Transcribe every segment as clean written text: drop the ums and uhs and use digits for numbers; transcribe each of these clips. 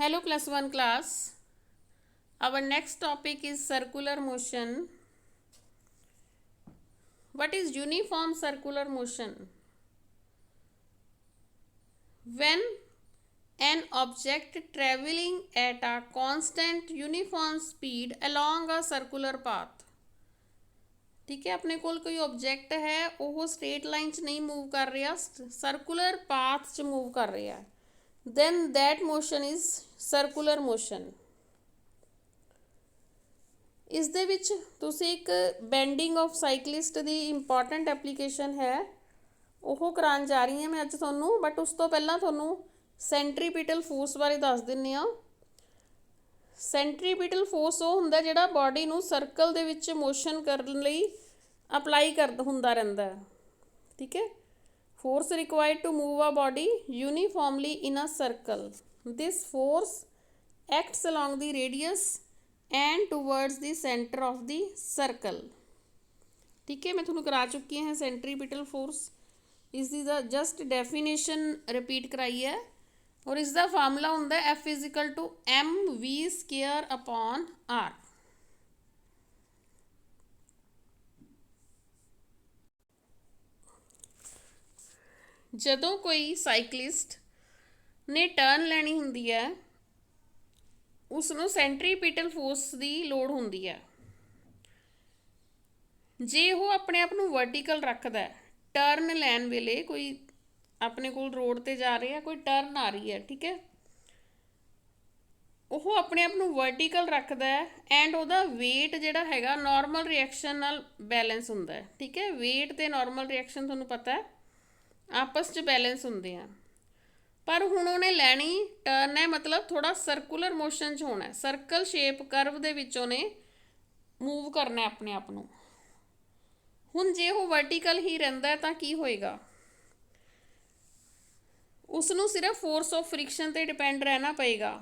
Hello plus 1 class. Our next topic is circular motion. What is uniform circular motion? When an object traveling at a constant uniform speed along a circular path. ठीक है, अपने कोल कोई object है ਉਹ straight line 'ਚ ਨਹੀਂ move ਕਰ ਰਿਹਾ, ਸਰਕੂਲਰ ਪਾਥ 'ਚ ਮੂਵ ਕਰ ਰਿਹਾ, then that motion is circular motion. ਇਸ ਦੇ ਵਿੱਚ ਤੁਸੀਂ ਇੱਕ bending of cyclist the important application ਹੈ ਉਹ ਕਰਾਉਣ ਜਾ ਰਹੀ ਹਾਂ ਮੈਂ ਅੱਜ ਤੁਹਾਨੂੰ। ਬਟ ਉਸ ਤੋਂ ਪਹਿਲਾਂ ਤੁਹਾਨੂੰ ਸੈਂਟਰੀਪੀਟਲ ਫੋਰਸ ਬਾਰੇ ਦੱਸ ਦਿੰਦੇ ਹਾਂ। ਸੈਂਟਰੀਪੀਟਲ ਫੋਰਸ ਉਹ ਹੁੰਦਾ ਜਿਹੜਾ ਬਾਡੀ ਨੂੰ ਸਰਕਲ ਦੇ ਵਿੱਚ ਮੋਸ਼ਨ ਕਰਨ ਲਈ ਅਪਲਾਈ ਹੁੰਦਾ ਰਹਿੰਦਾ ਹੈ। ਠੀਕ ਹੈ, force required to move a body uniformly in a circle. This force acts along the radius and towards the centre of the circle. ठीक है, मैं थोड़ा करा चुकी हैं सेंट्रीपिटल फोर्स। इसकी जस्ट डेफिनेशन रिपीट कराई है और इसका फार्मूला होंगे F is equal to m v square upon r. जदों कोई साइकलिस्ट ने टर्न लैनी होंदी है ਉਸਨੂੰ ਸੈਂਟਰੀਪੀਟਲ ਫੋਰਸ ਦੀ ਲੋੜ ਹੁੰਦੀ ਹੈ। ਜੇ ਉਹ ਆਪਣੇ ਆਪ ਨੂੰ ਵਰਟੀਕਲ ਰੱਖਦਾ, ਟਰਨ ਲੈਣ ਵੇਲੇ ਕੋਈ ਆਪਣੇ ਕੋਲ ਰੋਡ ਤੇ ਜਾ ਰਿਹਾ, ਕੋਈ ਟਰਨ ਆ ਰਹੀ ਹੈ, ਠੀਕ ਹੈ, ਉਹ ਆਪਣੇ ਆਪ ਨੂੰ ਵਰਟੀਕਲ ਰੱਖਦਾ ਐਂਡ ਉਹਦਾ weight ਜਿਹੜਾ ਹੈਗਾ ਨਾਰਮਲ ਰਿਐਕਸ਼ਨ ਨਾਲ ਬੈਲੈਂਸ ਹੁੰਦਾ ਹੈ। ਠੀਕ ਹੈ, weight ਤੇ ਨਾਰਮਲ ਰਿਐਕਸ਼ਨ ਤੁਹਾਨੂੰ ਪਤਾ ਹੈ ਆਪਸ 'ਚ ਬੈਲੈਂਸ ਹੁੰਦੇ ਆ। पर हुण उन्हें लैनी टर्न है, मतलब थोड़ा सर्कुलर मोशन च होना है, सर्कल शेप करव दे विच उन्हें मूव करना है अपने आप नूं। हुण जे वो वर्टिकल ही रहिंदा है तां की होएगा, उसनूं सिर्फ फोर्स ऑफ फ्रिक्शन ते डिपेंड रहना पएगा।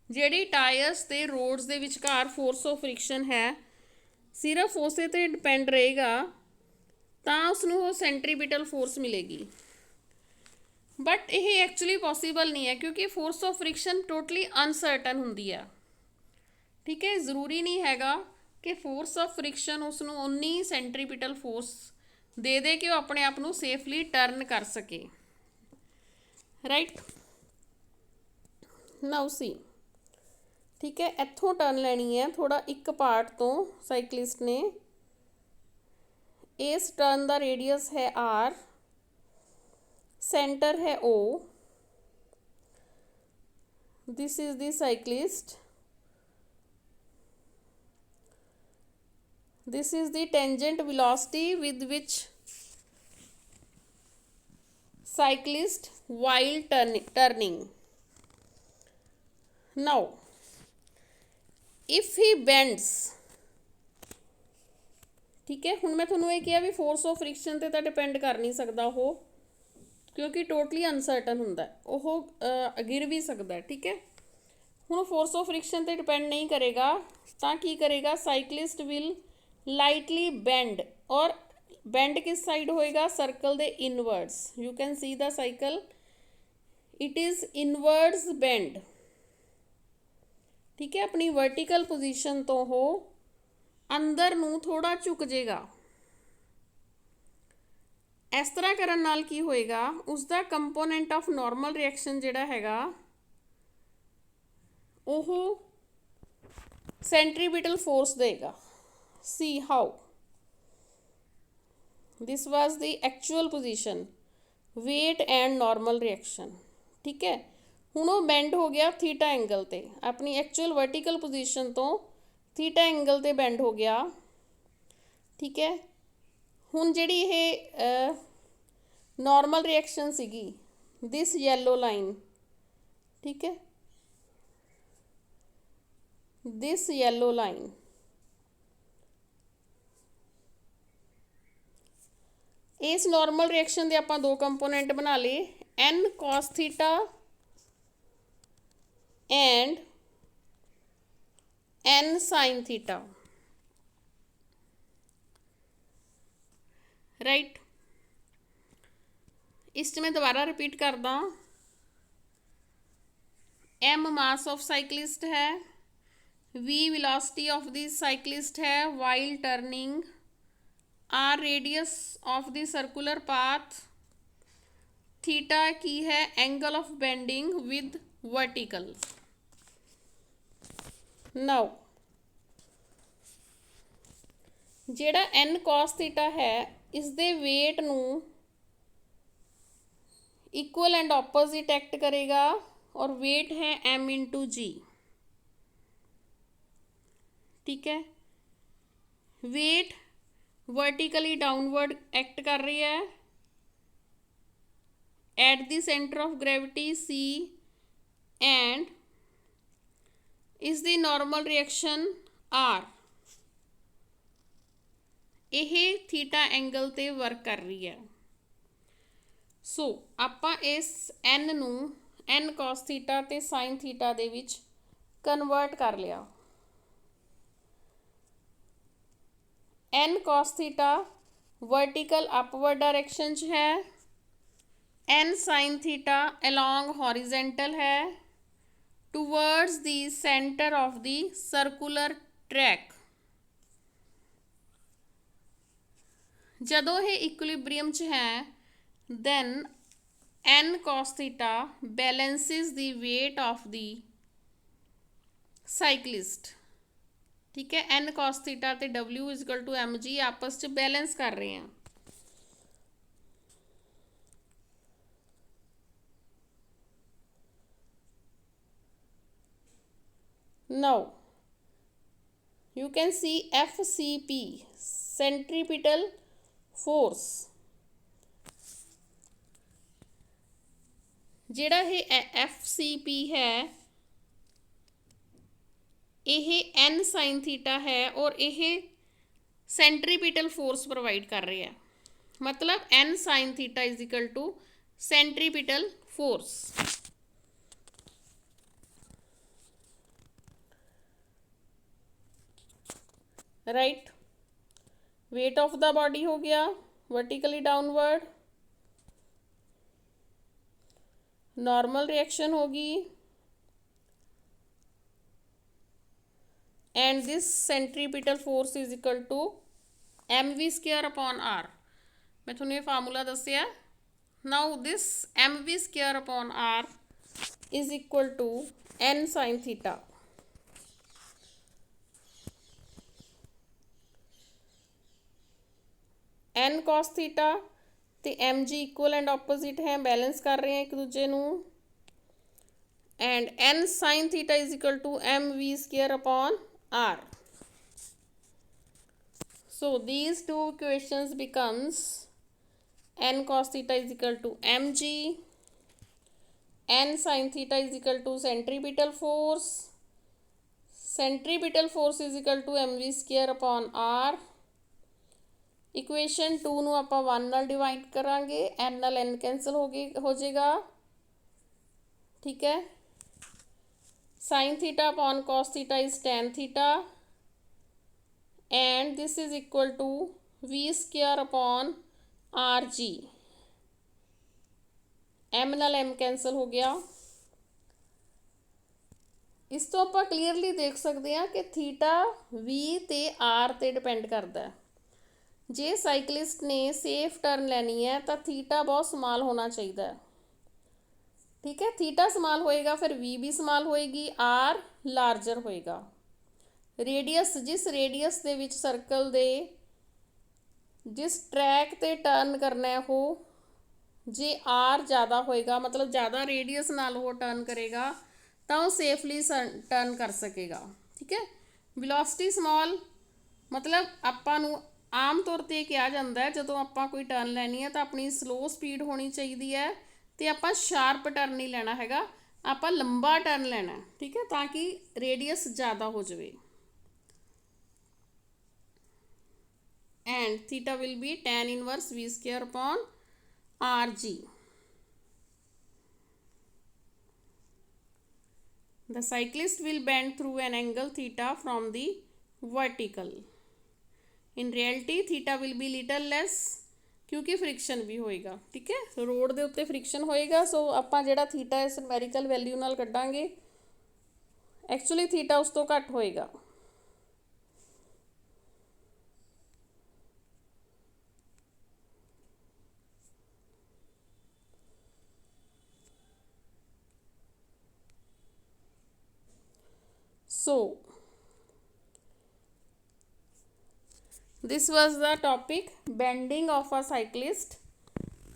जिहड़ी टायर्स ते रोड्स दे विचकार फोर्स ऑफ फ्रिक्शन है सिर्फ उसे ते डिपेंड रहेगा तां उसनूं वो सेंट्रीपिटल फोर्स मिलेगी। बट ये एक्चुअली पॉसीबल नहीं है क्योंकि force of friction totally uncertain होंदी है। ठीक है, ज़रूरी नहीं हैगा कि फोर्स ऑफ फ्रिक्शन उसनूं उन्नी सेंट्रीपिटल फोर्स दे कि वो अपने आप नूं सेफली टर्न कर सके। Right, now see. ठीक है, इत्थों टर्न लैनी है थोड़ा एक पार्ट तो साइकलिस्ट ने। इस टर्न का रेडियस है आर, सेंटर है O, this is the cyclist, this is the tangent velocity with which cyclist while turning. Now if he bends, ठीक है, हुण मैं तुहानूं ये किहा भी फोर्स ऑफ फ्रिक्शन ते तां डिपेंड कर नहीं सकता वो, क्योंकि टोटली अनसर्टन होंदा, वो गिर भी सकता है। ठीक है, हुण फोर्स ऑफ फ्रिक्शन ते डिपेंड नहीं करेगा तां की करेगा, साइक्लिस्ट विल लाइटली बेंड, और बेंड किस साइड होएगा, circle they inwards. You can see the cycle, it is inwards bend. ठीक है, अपनी वर्टिकल पोजीशन तो हो अंदर नूं थोड़ा झुक जाएगा। इस तरह करन नाल की होएगा, उसका कंपोनेंट ऑफ नॉर्मल रिएक्शन जिहड़ा हैगा ओह सेंट्रीपिटल फोर्स देगा। See how this was the actual position, weight and normal reaction. ठीक है, हुण वो बेंड हो गया थीटा एंगल ते, अपनी एक्चुअल वर्टिकल पोजीशन तो थीटा एंगल ते बेंड हो गया। ठीक है, हुण जिहड़ी ये नॉर्मल रिएक्शन सीगी, दिस येलो लाइन, ठीक है, दिस येलो लाइन, इस नॉर्मल रिएक्शन के आपां दो कंपोनेंट बना लिए, n cos theta and n sine theta. Right, इस मैं दोबारा रिपीट करदा, एम मास ऑफ साइक्लिस्ट है, v velocity of the cyclist है while turning, r radius of the circular path, theta की है angle of bending with vertical. Now ਜਿਹੜਾ n cos theta है इस दे वेट ਨੂੰ इक्वल एंड ऑपोजिट एक्ट करेगा और वेट है m इंटू जी। ठीक है, वेट वर्टिकली डाउनवर्ड एक्ट कर रही है at the centre of gravity C and इस दी नॉर्मल रिएक्शन R ਇਹ थीटा एंगल ਤੇ वर्क कर रही है। सो ਆਪਾਂ ਇਸ n ਨੂੰ n cos थीटा ਤੇ sin थीटा ਦੇ ਵਿੱਚ ਕਨਵਰਟ ਕਰ ਲਿਆ। n cos theta vertical upward direction 'ਚ है, n sin theta along horizontal है towards the center of the circular track। ਜਦੋਂ ਇਹ ਇਕੁਲਿਬਰੀਅਮ 'ਚ ਹੈ then n cos theta balances the weight of the cyclist। ठीक है, n cos theta ਤੇ w इक्वल टू mg आपस 'ਚ बैलेंस कर रहे हैं। now you can see FCP centripetal force ਜਿਹੜਾ ਇਹ FCP है ਇਹ n sin थीटा है और ਇਹ सेंट्रीपिटल फोर्स प्रोवाइड कर रही है। मतलब n sin theta is equal to centripetal force. Right, weight of the body हो गया वर्टिकली डाउनवर्ड, नॉर्मल रिएक्शन होगी and this centripetal force is equal to mv square upon r। मैं थोड़ा ये फार्मूला दसिया। Now this mv square upon r is equal to n sin theta. n cos theta ਤੇ mg equal and opposite है, balance कर रहे हैं एक दूजे ਨੂੰ and n sin theta is equal to mv square upon r। so these two equations becomes n cos theta is equal to mg, n sin theta is equal to centripetal force is equal to mv square upon r। Equation 2 ਨੂੰ ਆਪਾਂ 1 ਨਾਲ divide करांगे, n ਨਾਲ n cancel हो जाएगा। ठीक है, sin theta upon cos theta is tan theta and this is equal to v square upon rg। m ਨਾਲ m कैंसल हो गया। इस तो आप क्लीयरली देख सकते हैं कि थीटा v ते r ते डिपेंड करता है। जे साइकलिस्ट ने सेफ टर्न लैनी है तो थीटा बहुत स्मॉल होना चाहिए। ठीक है, थीटा स्मॉल होएगा फिर वी भी स्मॉल होएगी, आर लार्जर होएगा। रेडियस जिस रेडियस दे विच सर्कल दे जिस ट्रैक ते टर्न करना है वो जे आर ज़्यादा होएगा मतलब ज़्यादा रेडियस नाल वो टर्न करेगा तो वो सेफली टर्न कर सकेगा। ठीक है, वेलोसिटी स्मॉल मतलब आपां नूं आम तौर पर कहा जाता है जदों आपां कोई टर्न लैनी है तो अपनी स्लो स्पीड होनी चाहिए है तो आपां शार्प टर्न नहीं लेना हैगा, आपां लंबा टर्न लेना है। ठीक है, ताकि रेडियस ज़्यादा हो जाए and theta will B tan inverse v square upon rg। the cyclist will bend through an angle theta from the vertical। In reality theta will be little less क्योंकि फ्रिक्शन भी होएगा। ठीक है, रोड के उत्ते फ्रिक्शन होएगा। सो आपां जिहड़ा थीटा इस न्यूमेरिकल वैल्यू नाल कड्डांगे एक्चुअली थीटा उस तो घट होएगा। So this was the topic bending of a cyclist.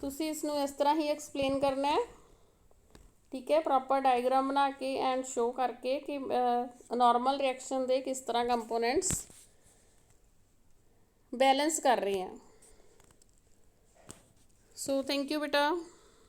ਤੁਸੀਂ ਇਸ ਨੂੰ ਇਸ ਤਰ੍ਹਾਂ ਹੀ ਐਕਸਪਲੇਨ ਕਰਨਾ ਹੈ, ਠੀਕ ਹੈ, ਪ੍ਰੋਪਰ ਡਾਇਗਰਾਮ ਬਣਾ ਕੇ ਐਂਡ ਸ਼ੋ ਕਰਕੇ ਕਿ ਨਾਰਮਲ ਰਿਐਕਸ਼ਨ ਦੇ ਕਿਸ ਤਰ੍ਹਾਂ ਕੰਪੋਨੈਂਟਸ बैलेंस कर रहे हैं। सो थैंक यू बेटा।